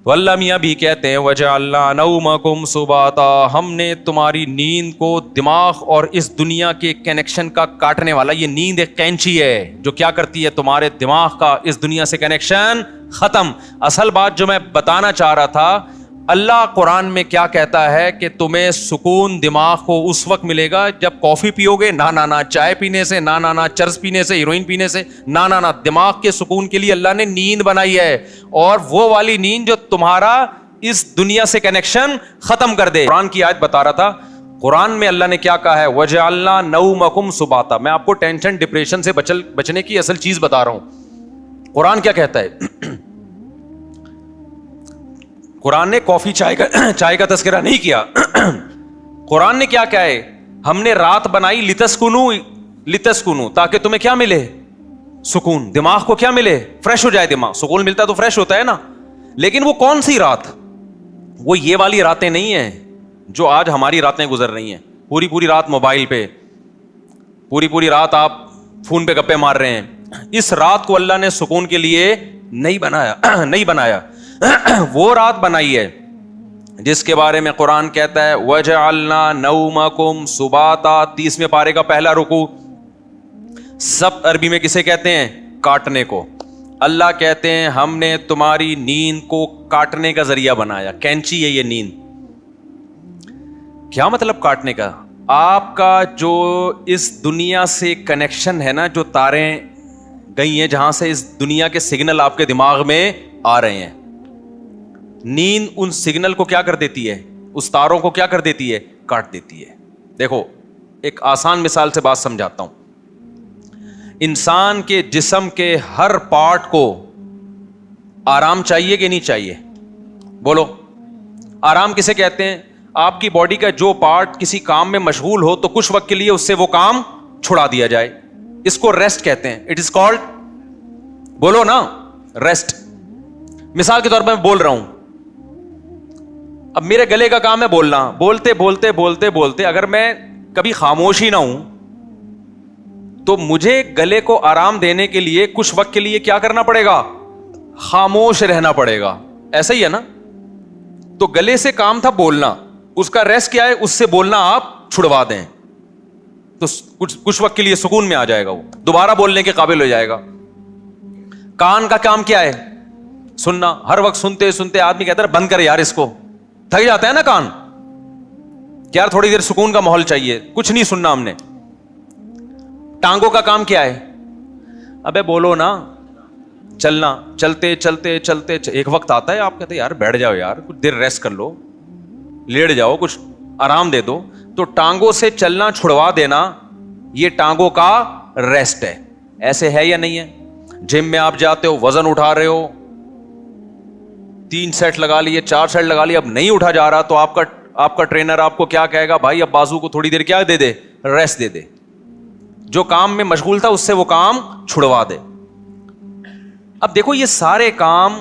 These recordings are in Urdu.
تو اللہ میاں بھی کہتے ہیں وجعلنا نومکم سباتا، ہم نے تمہاری نیند کو دماغ اور اس دنیا کے کنیکشن کا کاٹنے والا، یہ نیند ایک کینچی ہے جو کیا کرتی ہے، تمہارے دماغ کا اس دنیا سے کنیکشن ختم۔ اصل بات جو میں بتانا چاہ رہا تھا، اللہ قرآن میں کیا کہتا ہے کہ تمہیں سکون دماغ کو اس وقت ملے گا جب کافی پیو گے، نہ چائے پینے سے، نہ چرس پینے سے، ہیروئن پینے سے، نہ دماغ کے سکون کے لیے اللہ نے نیند بنائی ہے، اور وہ والی نیند جو تمہارا اس دنیا سے کنیکشن ختم کر دے۔ قرآن کی آیت بتا رہا تھا، قرآن میں اللہ نے کیا کہا ہے، وَجَعَلْنَا نَوْمَكُمْ سُبَاتًا۔ میں آپ کو ٹینشن ڈپریشن سے بچنے کی اصل چیز بتا رہا ہوں۔ قرآن کیا کہتا ہے؟ قرآن نے کافی چائے کا تذکرہ نہیں کیا۔ قرآن نے کیا کہا ہے، ہم نے رات بنائی لتسکنو، تاکہ تمہیں کیا ملے، سکون، دماغ کو کیا ملے، فریش ہو جائے دماغ۔ سکون ملتا تو فریش ہوتا ہے نا، لیکن وہ کون سی رات؟ وہ یہ والی راتیں نہیں ہیں جو آج ہماری راتیں گزر رہی ہیں، پوری رات موبائل پہ، پوری رات آپ فون پہ گپے مار رہے ہیں۔ اس رات کو اللہ نے سکون کے لیے نہیں بنایا، وہ رات بنائی ہے جس کے بارے میں قرآن کہتا ہے وَجَعَلْنَا نَوْمَكُمْ سُبَاتًا، 30ویں پارے کا پہلا رکوع۔ سب عربی میں کسے کہتے ہیں؟ کاٹنے کو۔ اللہ کہتے ہیں ہم نے تمہاری نیند کو کاٹنے کا ذریعہ بنایا، کینچی ہے یہ نیند۔ کیا مطلب کاٹنے کا؟ آپ کا جو اس دنیا سے کنیکشن ہے نا، جو تاریں گئی ہیں جہاں سے اس دنیا کے سگنل آپ کے دماغ میں آ رہے ہیں، نیند ان سگنل کو کیا کر دیتی ہے، اس تاروں کو کیا کر دیتی ہے، کاٹ دیتی ہے۔ دیکھو ایک آسان مثال سے بات سمجھاتا ہوں۔ انسان کے جسم کے ہر پارٹ کو آرام چاہیے کہ نہیں چاہیے؟ بولو، آرام کسے کہتے ہیں؟ آپ کی باڈی کا جو پارٹ کسی کام میں مشغول ہو تو کچھ وقت کے لیے اس سے وہ کام چھڑا دیا جائے، اس کو ریسٹ کہتے ہیں۔ اٹ از کالڈ، بولو نا، ریسٹ۔ مثال کے طور پر میں بول رہا ہوں، اب میرے گلے کا کام ہے بولنا، بولتے اگر میں کبھی خاموش ہی نہ ہوں تو مجھے گلے کو آرام دینے کے لیے کچھ وقت کے لیے کیا کرنا پڑے گا، خاموش رہنا پڑے گا۔ ایسا ہی ہے نا؟ تو گلے سے کام تھا بولنا، اس کا ریسٹ کیا ہے، اس سے بولنا آپ چھڑوا دیں تو کچھ وقت کے لیے سکون میں آ جائے گا، وہ دوبارہ بولنے کے قابل ہو جائے گا۔ کان کا کام کیا ہے؟ سننا۔ ہر وقت سنتے آدمی کہتا ہے بند کر یار اس کو، تھک جاتا ہے نا کان کہ یار تھوڑی دیر سکون کا ماحول چاہیے، کچھ نہیں سننا ہم نے۔ ٹانگوں کا کام کیا ہے؟ ابے بولو نا، چلنا، چلتے ایک وقت آتا ہے آپ کہتے ہیں یار بیٹھ جاؤ یار، کچھ دیر ریسٹ کر لو، لیٹ جاؤ، کچھ آرام دے دو۔ تو ٹانگوں سے چلنا چھڑوا دینا، یہ ٹانگوں کا ریسٹ ہے۔ ایسے ہے یا نہیں ہے؟ جم میں آپ جاتے ہو، وزن اٹھا رہے ہو، 3 سیٹ لگا لیے، 4 سیٹ لگا لیے، اب نہیں اٹھا جا رہا تو آپ کا ٹرینر آپ کو کیا کہے گا، بھائی اب بازو کو تھوڑی دیر کیا دے دے، ریسٹ دے دے، جو کام میں مشغول تھا اس سے وہ کام چھڑوا دے۔ اب دیکھو یہ سارے کام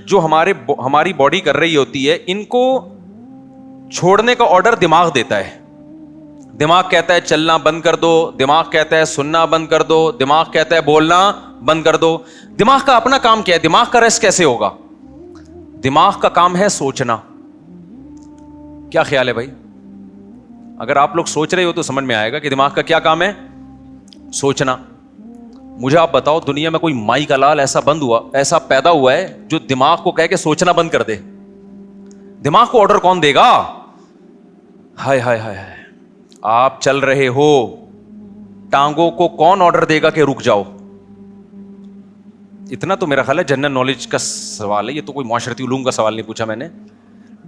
جو ہماری باڈی کر رہی ہوتی ہے، ان کو چھوڑنے کا آرڈر دماغ دیتا ہے۔ دماغ کہتا ہے چلنا بند کر دو، دماغ کہتا ہے سننا بند کر دو، دماغ کہتا ہے بولنا بند کر دو۔ دماغ کا اپنا کام کیا ہے؟ دماغ کا ریسٹ کیسے ہوگا؟ دماغ کا کام ہے سوچنا۔ کیا خیال ہے بھائی؟ اگر آپ لوگ سوچ رہے ہو تو سمجھ میں آئے گا کہ دماغ کا کیا کام ہے، سوچنا۔ مجھے آپ بتاؤ دنیا میں کوئی مائی کا لال ایسا پیدا ہوا ہے جو دماغ کو کہے کہ سوچنا بند کر دے؟ دماغ کو آرڈر کون دے گا؟ ہائے ہائے ہائے، آپ چل رہے ہو، ٹانگوں کو کون آرڈر دے گا کہ رک جاؤ؟ اتنا تو میرا خیال ہے جنرل نالج کا سوال ہے، یہ تو کوئی معاشرتی علوم کا سوال نہیں پوچھا میں نے۔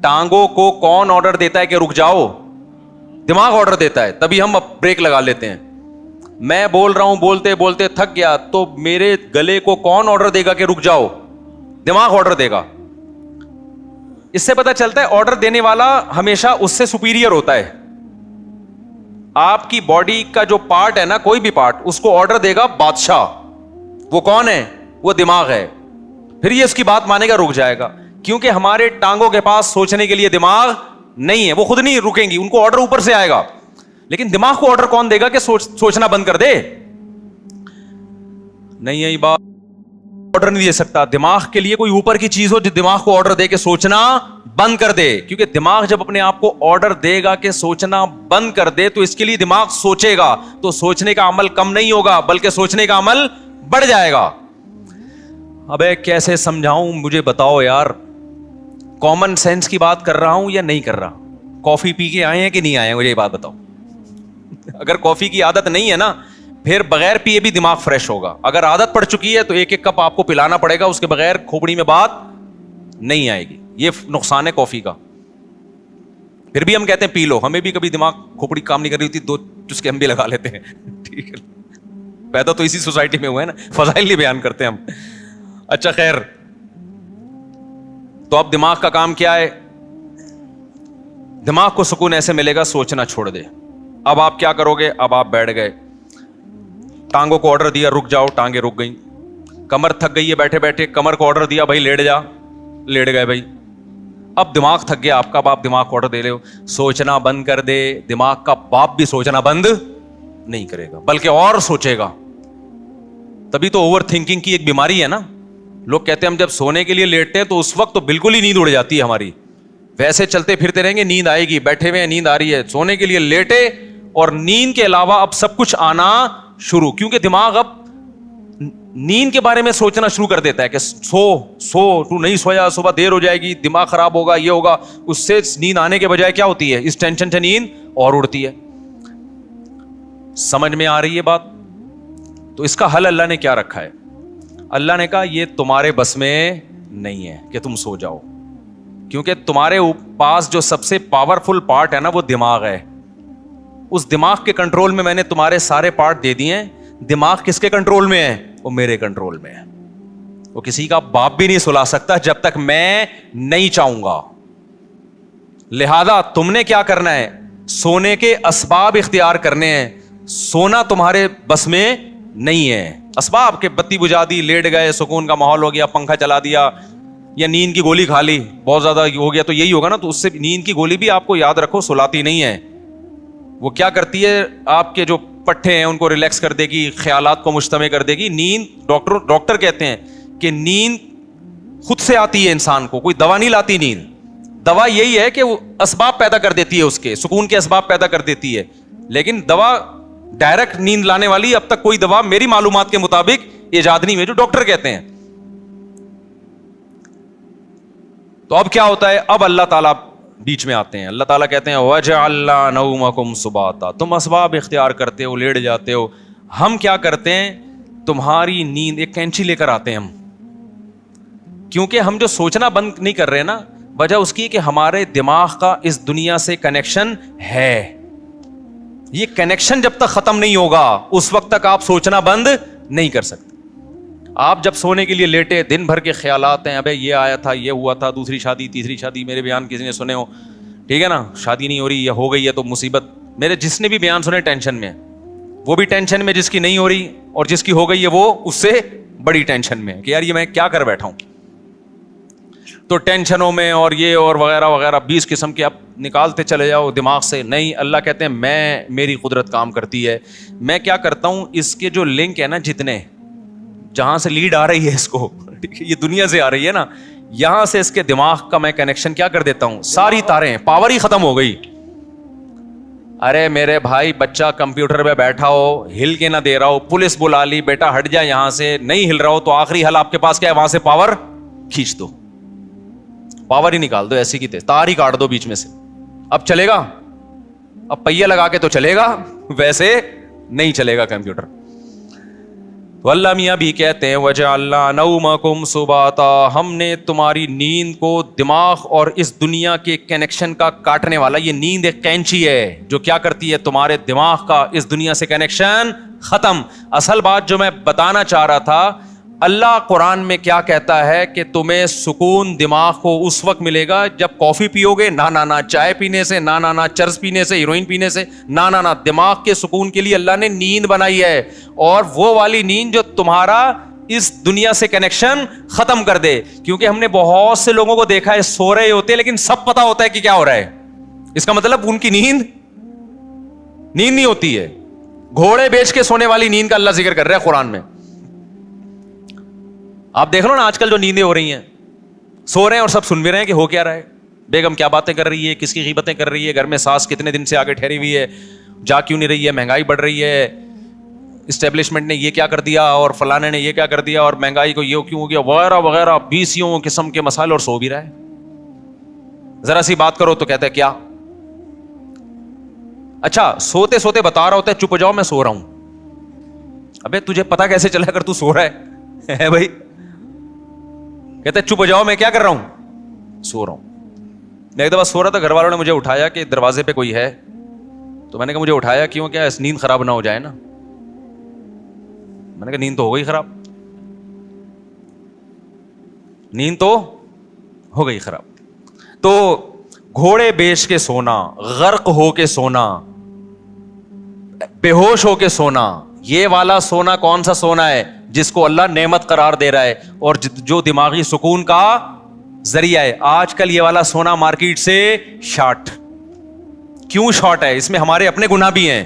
ٹانگوں کو کون آرڈر دیتا ہے کہ رک جاؤ؟ دماغ آرڈر دیتا ہے، تبھی ہم بریک لگا لیتے ہیں۔ میں بول رہا ہوں، بولتے تھک گیا تو میرے گلے کو کون آرڈر دے گا کہ رک جاؤ؟ دماغ آرڈر دے گا۔ اس سے پتہ چلتا ہے آرڈر دینے والا ہمیشہ اس سے سپیریئر ہوتا ہے۔ آپ کی باڈی کا جو پارٹ ہے نا، کوئی بھی پارٹ، اس کو آرڈر دے گا بادشاہ۔ وہ کون ہے؟ وہ دماغ ہے۔ پھر یہ اس کی بات مانے گا، رک جائے گا، کیونکہ ہمارے ٹانگوں کے پاس سوچنے کے لیے دماغ نہیں ہے، وہ خود نہیں رکیں گی، ان کو آرڈر اوپر سے آئے گا۔ لیکن دماغ کو آرڈر کون دے گا کہ سوچنا بند کر دے؟ نہیں یہی بات آرڈر نہیں دے سکتا. دماغ کے لیے کوئی اوپر کی چیز ہو جو دماغ کو آرڈر دے کے سوچنا بند کر دے, کیونکہ دماغ جب اپنے آپ کو آرڈر دے گا کہ سوچنا بند کر دے تو اس کے لیے دماغ سوچے گا, تو سوچنے کا عمل کم نہیں ہوگا بلکہ سوچنے کا عمل بڑھ جائے گا. ابے کیسے سمجھاؤں, مجھے بتاؤ یار, کامن سینس کی بات کر رہا ہوں یا نہیں کر رہا؟ کافی پی کے آئے ہیں کہ نہیں آئے ہیں, مجھے یہ بات بتاؤ. اگر کافی کی عادت نہیں ہے نا, پھر بغیر پیے بھی دماغ فریش ہوگا. اگر عادت پڑ چکی ہے تو ایک ایک کپ آپ کو پلانا پڑے گا, اس کے بغیر کھوپڑی میں بات نہیں آئے گی. یہ نقصان ہے کافی کا. پھر بھی ہم کہتے ہیں پی لو, ہمیں بھی کبھی دماغ کھوپڑی کام نہیں کر رہی ہوتی, 2 چسکے ہم بھی لگا لیتے ہیں. ٹھیک ہے, پیدا تو اسی سوسائٹی میں ہوئے ہیں نا, فضائل نہیں بیان کرتے ہم. اچھا خیر, تو اب دماغ کا کام کیا ہے؟ دماغ کو سکون ایسے ملے گا, سوچنا چھوڑ دے. اب آپ کیا کرو گے؟ اب آپ بیٹھ گئے, ٹانگوں کو آرڈر دیا رک جاؤ, ٹانگیں رک گئیں. کمر تھک گئی ہے بیٹھے بیٹھے, کمر کو آرڈر دیا بھائی لیٹ جا, لیٹ گئے بھائی. اب دماغ تھک گیا آپ کا, اب آپ دماغ کو آرڈر دے رہے ہو سوچنا بند کر دے. دماغ کا باپ بھی سوچنا بند نہیں کرے گا بلکہ اور سوچے گا. تبھی تو اوور تھنکنگ کی ایک بیماری ہے نا. لوگ کہتے ہیں ہم جب سونے کے لیے لیٹتے ہیں تو اس وقت تو بالکل ہی نیند اڑ جاتی ہے ہماری. ویسے چلتے پھرتے رہیں گے نیند آئے گی, بیٹھے ہوئے نیند آ رہی ہے, سونے کے لیے لیٹے اور نیند کے علاوہ اب سب کچھ آنا شروع, کیونکہ دماغ اب نیند کے بارے میں سوچنا شروع کر دیتا ہے کہ سو تو نہیں سویا, صبح دیر ہو جائے گی, دماغ خراب ہوگا, یہ ہوگا. اس سے نیند آنے کے بجائے کیا ہوتی ہے, اس ٹینشن سے نیند اور اڑتی ہے. سمجھ میں آ رہی ہے بات؟ تو اس کا حل اللہ نے کیا رکھا ہے؟ اللہ نے کہا یہ تمہارے بس میں نہیں ہے کہ تم سو جاؤ, کیونکہ تمہارے پاس جو سب سے پاورفل پارٹ ہے نا وہ دماغ ہے. اس دماغ کے کنٹرول میں نے تمہارے سارے پارٹ دے دیے ہیں. دماغ کس کے کنٹرول میں ہے؟ وہ میرے کنٹرول میں ہے. وہ کسی کا باپ بھی نہیں سلا سکتا جب تک میں نہیں چاہوں گا. لہذا تم نے کیا کرنا ہے؟ سونے کے اسباب اختیار کرنے ہیں. سونا تمہارے بس میں نہیں ہے. اسباب کے بتی بجھا دی, لیٹ گئے, سکون کا ماحول ہو گیا, پنکھا چلا دیا, یا نیند کی گولی کھا لی, بہت زیادہ ہو گیا تو یہی ہوگا نا. تو اس سے نیند کی گولی بھی آپ کو یاد رکھو سلاتی نہیں ہے. وہ کیا کرتی ہے, آپ کے جو پٹھے ہیں ان کو ریلیکس کر دے گی, خیالات کو مجتمع کر دے گی. نیند ڈاکٹر کہتے ہیں کہ نیند خود سے آتی ہے انسان کو, کوئی دوا نہیں لاتی نیند. دوا یہی ہے کہ وہ اسباب پیدا کر دیتی ہے, اس کے سکون کے اسباب پیدا کر دیتی ہے. لیکن دوا ڈائریکٹ نیند لانے والی اب تک کوئی دوا میری معلومات کے مطابق ایجاد نہیں ہوئی, جو ڈاکٹر کہتے ہیں. تو اب کیا ہوتا ہے؟ اب اللہ تعالیٰ بیچ میں آتے ہیں. اللہ تعالیٰ کہتے ہیں وَجَعَلْنَا نَوْمَكُمْ سُبَاتًا, تم اسباب اختیار کرتے ہو, لیٹ جاتے ہو. ہم کیا کرتے ہیں؟ تمہاری نیند, ایک کینچی لے کر آتے ہیں ہم. کیونکہ ہم جو سوچنا بند نہیں کر رہے نا, وجہ اس کی کہ ہمارے دماغ کا اس دنیا سے کنیکشن ہے. یہ کنیکشن جب تک ختم نہیں ہوگا اس وقت تک آپ سوچنا بند نہیں کر سکتے. آپ جب سونے کے لیے لیٹے, دن بھر کے خیالات ہیں, ابے یہ آیا تھا, یہ ہوا تھا, دوسری شادی, تیسری شادی, میرے بیان کسی نے سنے ہو, ٹھیک ہے نا, شادی نہیں ہو رہی یا ہو گئی ہے تو مصیبت. میرے جس نے بھی بیان سنے ٹینشن میں, وہ بھی ٹینشن میں جس کی نہیں ہو رہی, اور جس کی ہو گئی ہے وہ اس سے بڑی ٹینشن میں کہ یار یہ میں کیا کر بیٹھا ہوں. تو ٹینشنوں میں اور یہ اور وغیرہ وغیرہ 20 قسم کے اب نکالتے چلے جاؤ دماغ سے. نہیں, اللہ کہتے ہیں میری قدرت کام کرتی ہے. میں کیا کرتا ہوں, اس کے جو لنک ہے نا, جتنے جہاں سے لیڈ آ رہی ہے اس کو, یہ دنیا سے آ رہی ہے نا, یہاں سے اس کے دماغ کا میں کنیکشن کیا کر دیتا ہوں, ساری تاریں, پاور ہی ختم ہو گئی. ارے میرے بھائی, بچہ کمپیوٹر پہ بیٹھا ہو, ہل کے نہ دے رہا ہو, پولیس بلا لی, بیٹا ہٹ جا یہاں سے, نہیں ہل رہا ہو, تو آخری حل آپ کے پاس کیا ہے, وہاں سے پاور کھینچ دو, پاور ہی نکال دو, ایسی کی تیز تار ہی کاٹ دو بیچ میں سے. اب چلے گا, اب پہیہ لگا کے تو چلے گا, ویسے نہیں چلے گا کمپیوٹر. تو اللہ میاں بھی کہتے ہیں وَجَعَلْنَا نَوْمَكُمْ سُبَاتًا, ہم نے تمہاری نیند کو دماغ اور اس دنیا کے کنیکشن کا کاٹنے والا, یہ نیند ایک کینچی ہے جو کیا کرتی ہے, تمہارے دماغ کا اس دنیا سے کنیکشن ختم. اصل بات جو میں بتانا چاہ رہا تھا, اللہ قرآن میں کیا کہتا ہے کہ تمہیں سکون دماغ کو اس وقت ملے گا جب کافی پیو گے, نہ چائے پینے سے, نہ چرس پینے سے, ہیروئن پینے سے, نہ دماغ کے سکون کے لیے اللہ نے نیند بنائی ہے, اور وہ والی نیند جو تمہارا اس دنیا سے کنیکشن ختم کر دے. کیونکہ ہم نے بہت سے لوگوں کو دیکھا ہے سو رہے ہوتے لیکن سب پتا ہوتا ہے کہ کیا ہو رہا ہے. اس کا مطلب ان کی نیند نہیں ہوتی ہے. گھوڑے بیچ کے سونے والی نیند کا اللہ ذکر کر رہا ہے قرآن میں. آپ دیکھ لو نا آج کل جو نیندیں ہو رہی ہیں, سو رہے ہیں اور سب سن بھی رہے ہیں کہ ہو کیا رہا ہے, بیگم کیا باتیں کر رہی ہے, کس کی غیبتیں کر رہی ہے, گھر میں ساس کتنے دن سے آگے ٹھہری ہوئی ہے, جا کیوں نہیں رہی ہے, مہنگائی بڑھ رہی ہے, اسٹیبلشمنٹ نے یہ کیا کر دیا اور فلانے نے یہ کیا کر دیا اور مہنگائی کو یہ کیوں ہو گیا وغیرہ وغیرہ, 20 قسم کے مسائل, اور سو بھی رہا ہے. ذرا سی بات کرو تو کہتے ہیں کیا, اچھا سوتے سوتے بتا رہا ہوتا ہے چپ ہو جاؤ میں سو رہا ہوں. ابے تجھے پتا کیسے چلا اگر تو سو رہا ہے بھائی, کہتے چپ ہو جاؤ میں کیا کر رہا ہوں, سو رہا ہوں. میں ایک دفعہ سو رہا تھا, گھر والوں نے مجھے اٹھایا کہ دروازے پہ کوئی ہے, تو میں نے کہا مجھے اٹھایا کیوں, کیا نیند خراب نہ ہو جائے نا. میں نے کہا نیند تو ہو گئی خراب, نیند تو ہو گئی خراب. تو گھوڑے بیچ کے سونا, غرق ہو کے سونا, بے ہوش ہو کے سونا, یہ والا سونا کون سا سونا ہے جس کو اللہ نعمت قرار دے رہا ہے اور جو دماغی سکون کا ذریعہ ہے. آج کل یہ والا سونا مارکیٹ سے شارٹ. کیوں شارٹ ہے؟ اس میں ہمارے اپنے گناہ بھی ہیں.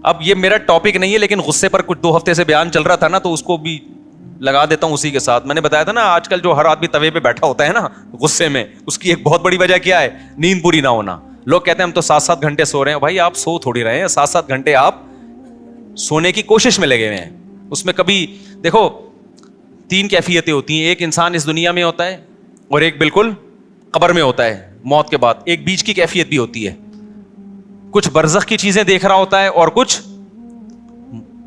اب یہ میرا ٹاپک نہیں ہے لیکن غصے پر کچھ 2 ہفتے سے بیان چل رہا تھا نا, تو اس کو بھی لگا دیتا ہوں اسی کے ساتھ. میں نے بتایا تھا نا آج کل جو ہر آدمی توے پہ بیٹھا ہوتا ہے نا غصے میں, اس کی ایک بہت بڑی وجہ کیا ہے, نیند پوری نہ ہونا. لوگ کہتے ہیں ہم تو 7-7 گھنٹے سو رہے ہیں. بھائی آپ سو تھوڑی رہے ہیں, 7-7 گھنٹے آپ سونے کی کوشش میں لگے ہوئے ہیں. اس میں کبھی دیکھو 3 کیفیتیں ہوتی ہیں, ایک انسان اس دنیا میں ہوتا ہے اور ایک بالکل قبر میں ہوتا ہے موت کے بعد. ایک بیچ کی کیفیت بھی ہوتی ہے, کچھ برزخ کی چیزیں دیکھ رہا ہوتا ہے اور کچھ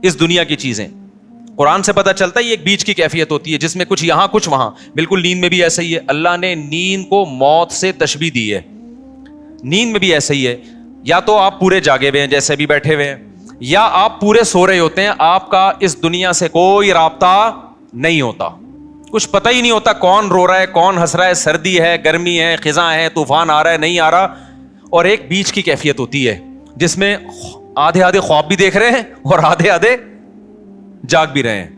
اس دنیا کی چیزیں. قرآن سے پتہ چلتا ہے یہ ایک بیچ کی کیفیت ہوتی ہے جس میں کچھ یہاں کچھ وہاں. بالکل نیند میں بھی ایسا ہی ہے. اللہ نے نیند کو موت سے تشبیہ دی ہے. نیند میں بھی ایسا ہی ہے, یا تو آپ پورے جاگے ہوئے ہیں جیسے بھی بیٹھے ہوئے ہیں, یا آپ پورے سو رہے ہوتے ہیں. آپ کا اس دنیا سے کوئی رابطہ نہیں ہوتا, کچھ پتہ ہی نہیں ہوتا کون رو رہا ہے کون ہنس رہا ہے, سردی ہے گرمی ہے خزاں ہے طوفان آ رہا ہے نہیں آ رہا. اور ایک بیچ کی کیفیت ہوتی ہے جس میں آدھے خواب بھی دیکھ رہے ہیں اور آدھے جاگ بھی رہے ہیں.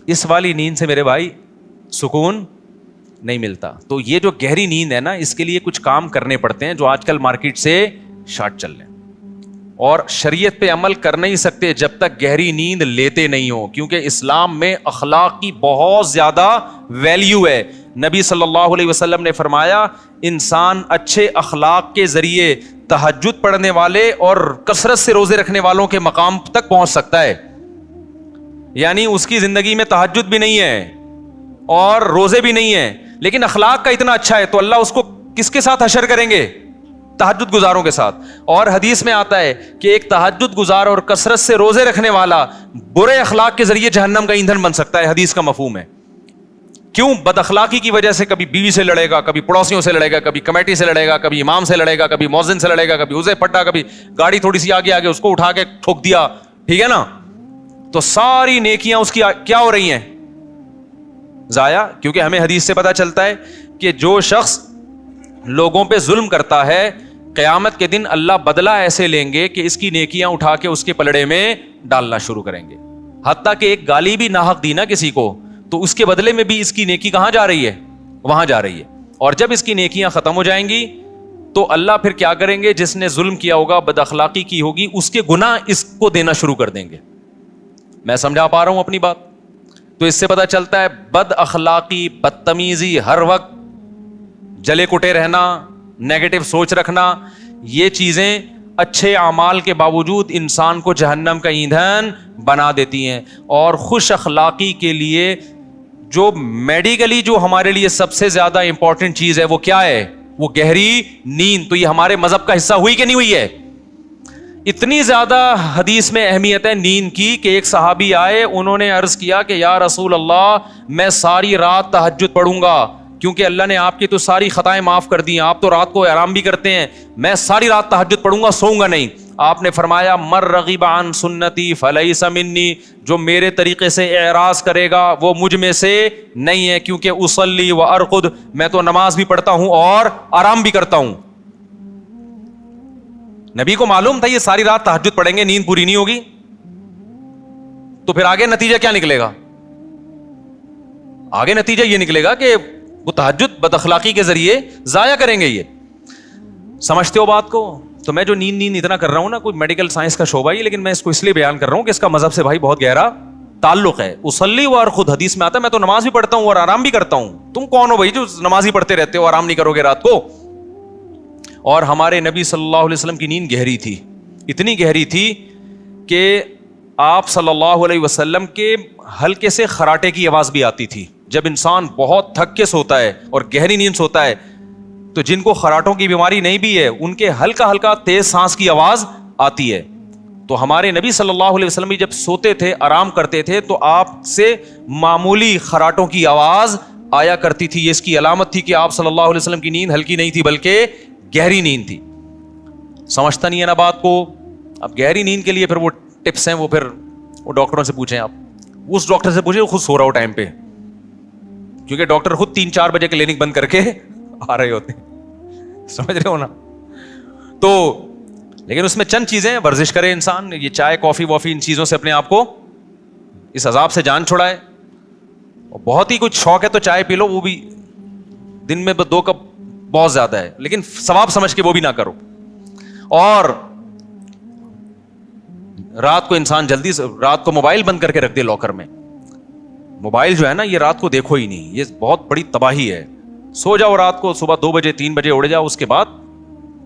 اس والی نیند سے میرے بھائی سکون نہیں ملتا. تو یہ جو گہری نیند ہے نا, اس کے لیے کچھ کام کرنے پڑتے ہیں جو آج کل مارکیٹ سے شارٹ چل رہے ہیں. اور شریعت پہ عمل کر نہیں سکتے جب تک گہری نیند لیتے نہیں ہو, کیونکہ اسلام میں اخلاق کی بہت زیادہ ویلیو ہے. نبی صلی اللہ علیہ وسلم نے فرمایا انسان اچھے اخلاق کے ذریعے تہجد پڑھنے والے اور کثرت سے روزے رکھنے والوں کے مقام تک پہنچ سکتا ہے. یعنی اس کی زندگی میں تہجد بھی نہیں ہے اور روزے بھی نہیں ہیں, لیکن اخلاق کا اتنا اچھا ہے, تو اللہ اس کو کس کے ساتھ حشر کریں گے؟ تہجد گزاروں کے ساتھ. اور حدیث میں آتا ہے کہ ایک تہجد گزار اور کثرت سے روزے رکھنے والا برے اخلاق کے ذریعے جہنم کا ایندھن بن سکتا ہے. حدیث کا مفہوم ہے. کیوں؟ بد اخلاقی کی وجہ سے کبھی بیوی سے لڑے گا, کبھی پڑوسیوں سے لڑے گا, کبھی کمیٹی سے لڑے گا, کبھی امام سے لڑے گا, کبھی مؤذن سے لڑے گا, کبھی اسے پٹا, کبھی گاڑی تھوڑی سی آگے اس کو اٹھا کے ٹھوک دیا, ٹھیک ہے نا. تو ساری نیکیاں اس کی کیا ہو رہی ہیں؟ ضائع. کیونکہ ہمیں حدیث سے پتہ چلتا ہے کہ جو شخص لوگوں پہ ظلم کرتا ہے قیامت کے دن اللہ بدلہ ایسے لیں گے کہ اس کی نیکیاں اٹھا کے اس کے پلڑے میں ڈالنا شروع کریں گے. حتیٰ کہ ایک گالی بھی ناحق دی نا کسی کو, تو اس کے بدلے میں بھی اس کی نیکی کہاں جا رہی ہے؟ وہاں جا رہی ہے. اور جب اس کی نیکیاں ختم ہو جائیں گی تو اللہ پھر کیا کریں گے؟ جس نے ظلم کیا ہوگا, بد اخلاقی کی ہوگی, اس کے گناہ اس کو دینا شروع کر دیں گے. میں سمجھا پا رہا ہوں اپنی بات؟ تو اس سے پتہ چلتا ہے بد اخلاقی, بدتمیزی, ہر وقت جلے کٹے رہنا, نیگیٹو سوچ رکھنا, یہ چیزیں اچھے اعمال کے باوجود انسان کو جہنم کا ایندھن بنا دیتی ہیں. اور خوش اخلاقی کے لیے جو میڈیکلی جو ہمارے لیے سب سے زیادہ امپورٹنٹ چیز ہے وہ کیا ہے؟ وہ گہری نیند. تو یہ ہمارے مذہب کا حصہ ہوئی کہ نہیں ہوئی ہے؟ اتنی زیادہ حدیث میں اہمیت ہے نیند کی کہ ایک صحابی آئے, انہوں نے عرض کیا کہ یا رسول اللہ میں ساری رات تہجد پڑھوں گا, کیونکہ اللہ نے آپ کی تو ساری خطائیں معاف کر دی ہیں, آپ تو رات کو آرام بھی کرتے ہیں, میں ساری رات تہجد پڑھوں گا, سوؤں گا نہیں. آپ نے فرمایا مر رغب عن سنتی فلیس منی, جو میرے طریقے سے اعراض کرے گا وہ مجھ میں سے نہیں ہے, کیونکہ اصلی و ارقد, میں تو نماز بھی پڑھتا ہوں اور آرام بھی کرتا ہوں. نبی کو معلوم تھا یہ ساری رات تہجد پڑھیں گے, نیند پوری نہیں ہوگی, تو پھر آگے نتیجہ کیا نکلے گا؟ آگے نتیجہ یہ نکلے گا کہ وہ تہجد بد اخلاقی کے ذریعے ضائع کریں گے. یہ سمجھتے ہو بات کو؟ تو میں جو نیند اتنا کر رہا ہوں نا, کوئی میڈیکل سائنس کا شعبہ ہی, لیکن میں اس کو اس لیے بیان کر رہا ہوں کہ اس کا مذہب سے بھائی بہت گہرا تعلق ہے. اصلی و ارقد حدیث میں آتا ہے میں تو نماز بھی پڑھتا ہوں اور آرام بھی کرتا ہوں. تم کون ہو بھائی جو نماز ہی پڑھتے رہتے ہو, آرام نہیں کرو گے رات کو؟ اور ہمارے نبی صلی اللہ علیہ وسلم کی نیند گہری تھی, اتنی گہری تھی کہ آپ صلی اللہ علیہ وسلم کے ہلکے سے خراٹے کی آواز بھی آتی تھی. جب انسان بہت تھک کے سوتا ہے اور گہری نیند سوتا ہے تو جن کو خراٹوں کی بیماری نہیں بھی ہے ان کے ہلکا ہلکا تیز سانس کی آواز آتی ہے. تو ہمارے نبی صلی اللہ علیہ وسلم جب سوتے تھے, آرام کرتے تھے, تو آپ سے معمولی خراٹوں کی آواز آیا کرتی تھی. یہ اس کی علامت تھی کہ آپ صلی اللہ علیہ وسلم کی نیند ہلکی نہیں تھی بلکہ گہری نیند تھی. سمجھتا نہیں ہے نا بات کو. اب گہری نیند کے لیے پھر وہ ٹپس ہیں, وہ ڈاکٹروں سے پوچھیں. آپ اس ڈاکٹر سے پوچھیں وہ خود سو رہا ہو ٹائم پہ, کیونکہ ڈاکٹر خود 3-4 بجے کلینک بند کر کے آ رہے ہوتے ہیں, سمجھ رہے ہو نا. تو لیکن اس میں چند چیزیں, ورزش کرے انسان, یہ چائے کافی وافی ان چیزوں سے اپنے آپ کو اس عذاب سے جان چھڑائے. اور بہت ہی کچھ شوق ہے تو چائے پی لو, وہ بھی دن میں 2 کپ بہت زیادہ ہے, لیکن ثواب سمجھ کے وہ بھی نہ کرو. اور رات کو انسان جلدی سے, رات کو موبائل بند کر کے رکھ دے لاکر میں. موبائل جو ہے نا یہ رات کو دیکھو ہی نہیں, یہ بہت بڑی تباہی ہے. سو جاؤ رات کو, صبح 2 بجے 3 بجے اڑ جاؤ, اس کے بعد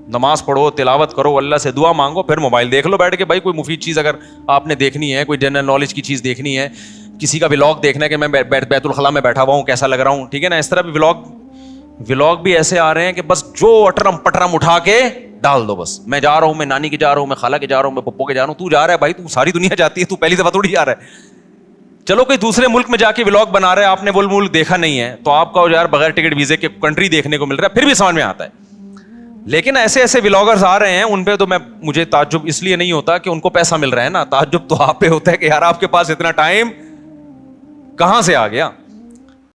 نماز پڑھو, تلاوت کرو, اللہ سے دعا مانگو, پھر موبائل دیکھ لو بیٹھ کے. بھائی کوئی مفید چیز اگر آپ نے دیکھنی ہے, کوئی جنرل نالج کی چیز دیکھنی ہے, کسی کا ولاگ دیکھنا ہے کہ میں بیت الخلاء میں بیٹھا ہوا ہوں کیسا لگ رہا ہوں, ٹھیک ہے نا, اس طرح بھی ولاگ بھی ایسے آ رہے ہیں کہ بس جو اٹرم پٹرم اٹھا کے ڈال دو. بس میں جا رہا ہوں, میں نانی کے جا رہا ہوں, میں خالہ کے جا رہا ہوں, میں پپو کے جا رہا ہوں. تو جا رہا ہے بھائی, تو ساری دنیا جاتی ہے, تو پہلی دفعہ تھوڑی جا رہا ہے. چلو کوئی دوسرے ملک میں جا کے ولاگ بنا رہا ہے, آپ نے وہ ملک دیکھا نہیں ہے, تو آپ کا یار بغیر ٹکٹ ویزے کے کنٹری دیکھنے کو مل رہا ہے, پھر بھی سمجھ میں آتا ہے. لیکن ایسے ایسے ولاگرز آ رہے ہیں, ان پہ تو مجھے تعجب اس لیے نہیں ہوتا کہ ان کو پیسہ مل رہا ہے نا, تعجب تو آپ پہ ہوتا ہے کہ یار آپ کے پاس اتنا ٹائم کہاں سے آ گیا.